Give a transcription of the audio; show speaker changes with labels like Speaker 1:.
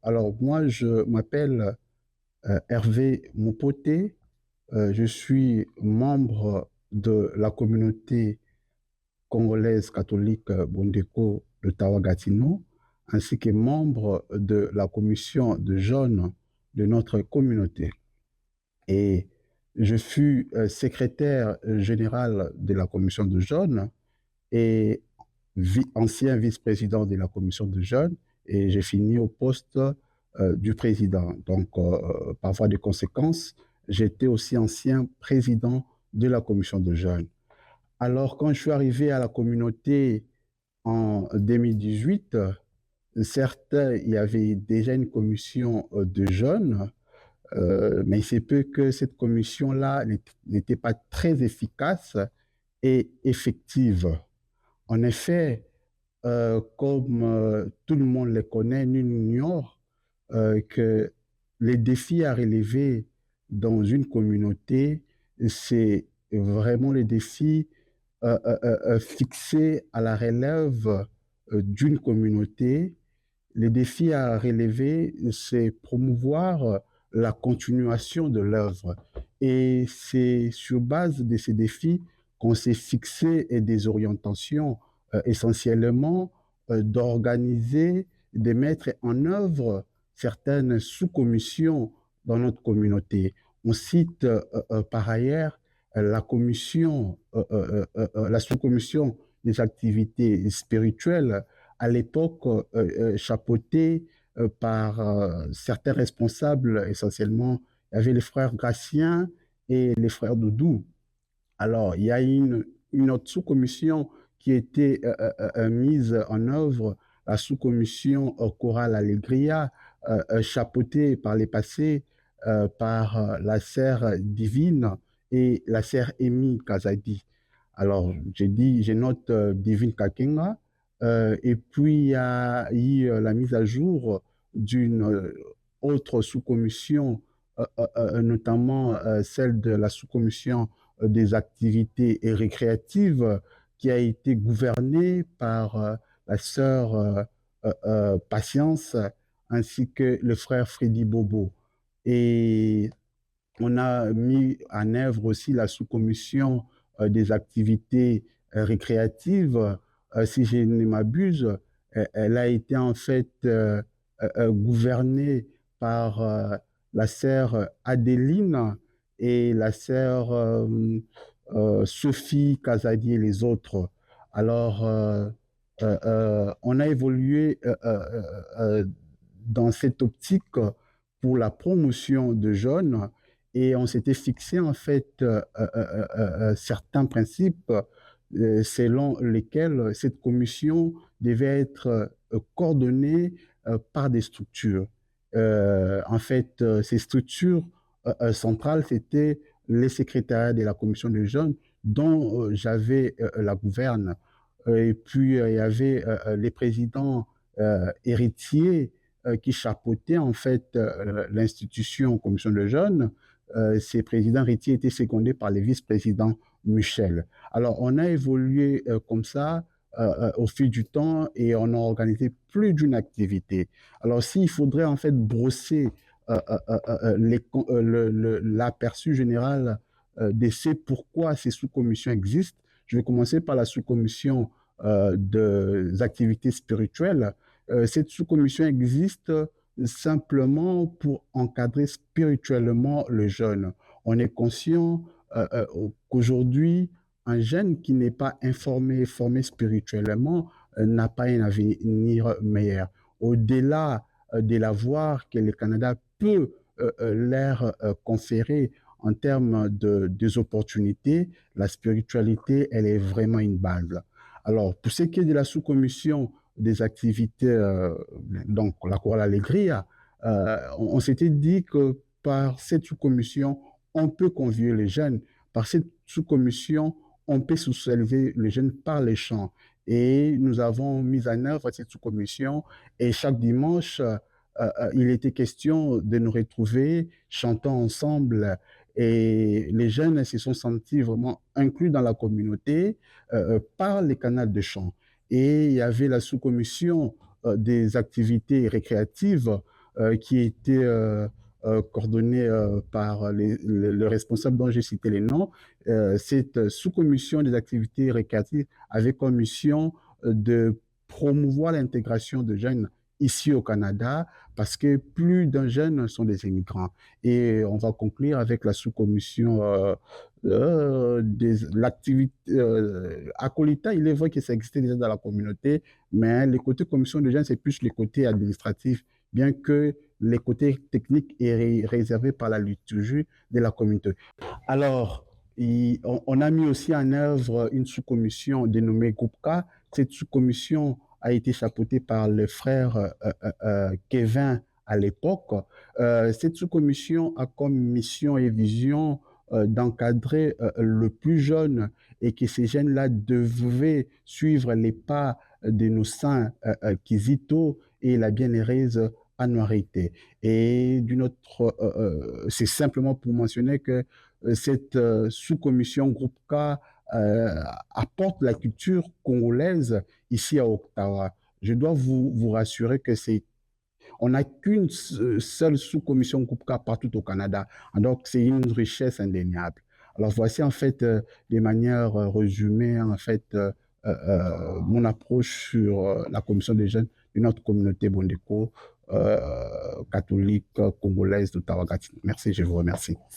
Speaker 1: Alors moi, je m'appelle Hervé Moupoté. Je suis membre de la communauté congolaise catholique Bondeko de Tawa-Gatineau, ainsi que membre de la commission de jeunes de notre communauté. Et je fus secrétaire général de la commission de jeunes et ancien vice-président de la commission de jeunes, et j'ai fini au poste du président. Donc, par voie de conséquence, j'étais aussi ancien président de la commission de jeunes. Alors, quand je suis arrivé à la communauté en 2018, certes, il y avait déjà une commission de jeunes, mais il se peut que cette commission-là n'était pas très efficace et effective. En effet, comme tout le monde les connaît, nul n'ignore que les défis à relever dans une communauté, c'est vraiment les défis fixés à la relève d'une communauté. Les défis à relever, c'est promouvoir la continuation de l'œuvre. Et c'est sur base de ces défis qu'on s'est fixé des orientations essentiellement d'organiser, de mettre en œuvre certaines sous-commissions dans notre communauté. On cite par ailleurs la sous-commission des activités spirituelles à l'époque chapeautée par certains responsables, essentiellement, il y avait les frères Gratien et les frères Doudou. Alors, il y a une autre sous-commission qui a été mise en œuvre, la sous-commission Chorale Allegria, chapeautée par les passés par la sœur Divine et la sœur Amy Kazadi. Alors, j'ai note Divine Kakenga, et puis il y a eu la mise à jour d'une autre sous-commission, notamment celle de la sous-commission des activités récréatives qui a été gouvernée par la sœur Patience ainsi que le frère Freddy Bobo. Et on a mis en œuvre aussi la sous-commission des activités récréatives. Si je ne m'abuse, elle a été en fait gouvernée par la sœur Adéline et la sœur Sophie Kazadi et les autres. Alors, on a évolué dans cette optique pour la promotion de jeunes et on s'était fixé en fait certains principes selon lesquels cette commission devait être coordonnée par des structures. En fait, ces structures centrales, c'était les secrétariats de la commission des jeunes dont j'avais la gouverne. Et puis, il y avait les présidents héritiers qui chapeautaient en fait l'institution commission de jeunes. Ces présidents héritiers étaient secondés par les vice-présidents Michel. Alors, on a évolué comme ça au fil du temps et on a organisé plus d'une activité. Alors, s'il faudrait en fait brosser l'aperçu général de ce pourquoi ces sous-commissions existent, je vais commencer par la sous-commission des activités spirituelles. Cette sous-commission existe simplement pour encadrer spirituellement le jeune. On est conscient qu'aujourd'hui, un jeune qui n'est pas informé, formé spirituellement, n'a pas un avenir meilleur. Au-delà de l'avoir que le Canada peut leur conférer en termes des opportunités, la spiritualité, elle est vraiment une base. Alors, pour ce qui est de la sous-commission des activités, donc la Chorale Allegria, on s'était dit que par cette sous-commission, on peut convier les jeunes. Par cette sous-commission, on peut soulever les jeunes par les chants. Et nous avons mis en œuvre cette sous-commission et chaque dimanche, il était question de nous retrouver chantant ensemble et les jeunes se sont sentis vraiment inclus dans la communauté par les canaux de chant. Et il y avait la sous-commission des activités récréatives qui était coordonnée par le responsable dont j'ai cité les noms. Cette sous-commission des activités récréatives avait comme mission de promouvoir l'intégration de jeunes ici au Canada, parce que plus d'un jeune sont des immigrants. Et on va conclure avec la sous-commission l'activité Acolita. Il est vrai que ça existait déjà dans la communauté, mais les côtés commission de jeunes, c'est plus les côtés administratifs, bien que les côtés techniques est réservé par la liturgie de la communauté. Alors, on a mis aussi en œuvre une sous-commission dénommée Groupe K. Cette sous-commission a été chapeautée par le frère Kevin à l'époque. Cette sous-commission a comme mission et vision d'encadrer le plus jeune, et que ces jeunes-là devaient suivre les pas de nos saints Kizito et la bienheureuse Anouarité. Et d'une autre, c'est simplement pour mentionner que cette sous-commission Groupe K apporte la culture congolaise ici à Ottawa. Je dois vous rassurer que on n'a qu'une seule sous-commission Groupe K partout au Canada. Donc, c'est une richesse indéniable. Alors, voici en fait, de manière résumée, en fait, mon approche sur la commission des jeunes de notre communauté Bondeko, catholique congolaise d'Ottawa. Merci, je vous remercie.